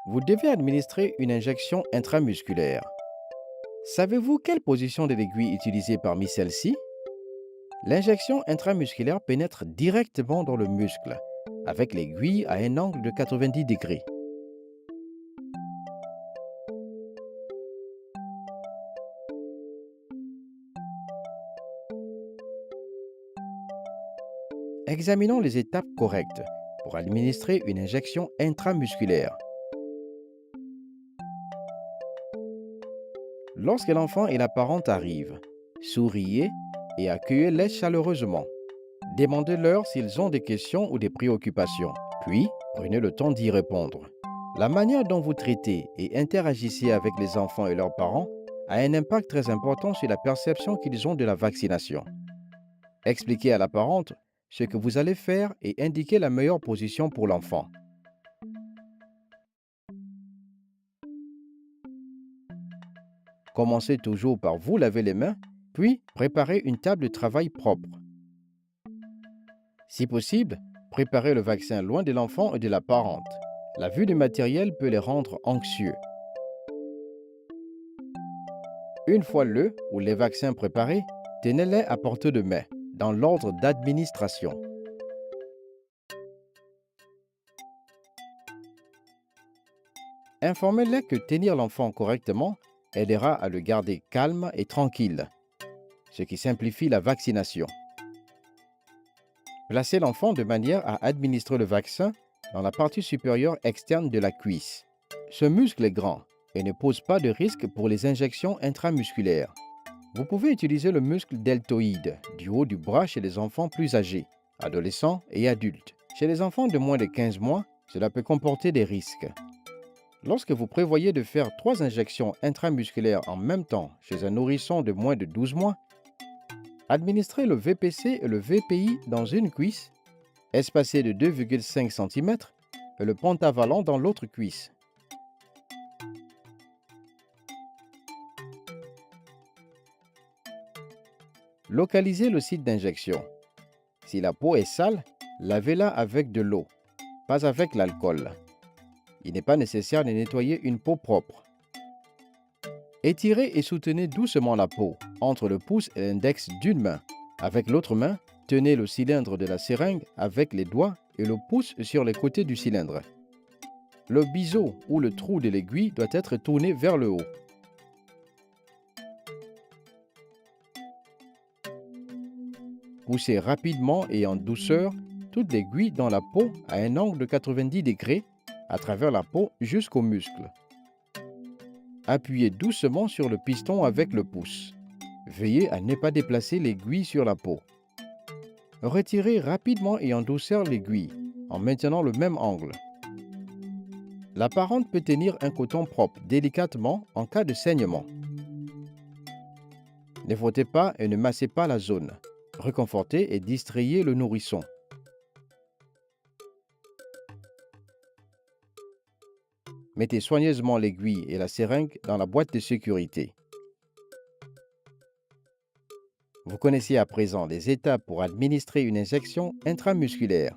Vous devez administrer une injection intramusculaire. Savez-vous quelle position de l'aiguille utiliser parmi celles-ci? L'injection intramusculaire pénètre directement dans le muscle, avec l'aiguille à un angle de 90 degrés. Examinons les étapes correctes pour administrer une injection intramusculaire. Lorsque l'enfant et la parente arrivent, souriez et accueillez-les chaleureusement. Demandez-leur s'ils ont des questions ou des préoccupations, puis prenez le temps d'y répondre. La manière dont vous traitez et interagissez avec les enfants et leurs parents a un impact très important sur la perception qu'ils ont de la vaccination. Expliquez à la parente ce que vous allez faire et indiquez la meilleure position pour l'enfant. Commencez toujours par vous laver les mains, puis préparez une table de travail propre. Si possible, préparez le vaccin loin de l'enfant et de la parente. La vue du matériel peut les rendre anxieux. Une fois le ou les vaccins préparés, tenez-les à portée de main, dans l'ordre d'administration. Informez-les que tenir l'enfant correctement aidera à le garder calme et tranquille, ce qui simplifie la vaccination. Placez l'enfant de manière à administrer le vaccin dans la partie supérieure externe de la cuisse. Ce muscle est grand et ne pose pas de risque pour les injections intramusculaires. Vous pouvez utiliser le muscle deltoïde du haut du bras chez les enfants plus âgés, adolescents et adultes. Chez les enfants de moins de 15 mois, cela peut comporter des risques. Lorsque vous prévoyez de faire 3 injections intramusculaires en même temps chez un nourrisson de moins de 12 mois, administrez le VPC et le VPI dans une cuisse, espacée de 2,5 cm, et le pentavalent dans l'autre cuisse. Localisez le site d'injection. Si la peau est sale, lavez-la avec de l'eau, pas avec l'alcool. Il n'est pas nécessaire de nettoyer une peau propre. Étirez et soutenez doucement la peau entre le pouce et l'index d'une main. Avec l'autre main, tenez le cylindre de la seringue avec les doigts et le pouce sur les côtés du cylindre. Le biseau ou le trou de l'aiguille doit être tourné vers le haut. Poussez rapidement et en douceur toute l'aiguille dans la peau à un angle de 90 degrés à travers la peau jusqu'au muscle. Appuyez doucement sur le piston avec le pouce. Veillez à ne pas déplacer l'aiguille sur la peau. Retirez rapidement et en douceur l'aiguille en maintenant le même angle. La parente peut tenir un coton propre délicatement en cas de saignement. Ne frottez pas et ne massez pas la zone. Réconfortez et distrayez le nourrisson. Mettez soigneusement l'aiguille et la seringue dans la boîte de sécurité. Vous connaissez à présent les étapes pour administrer une injection intramusculaire.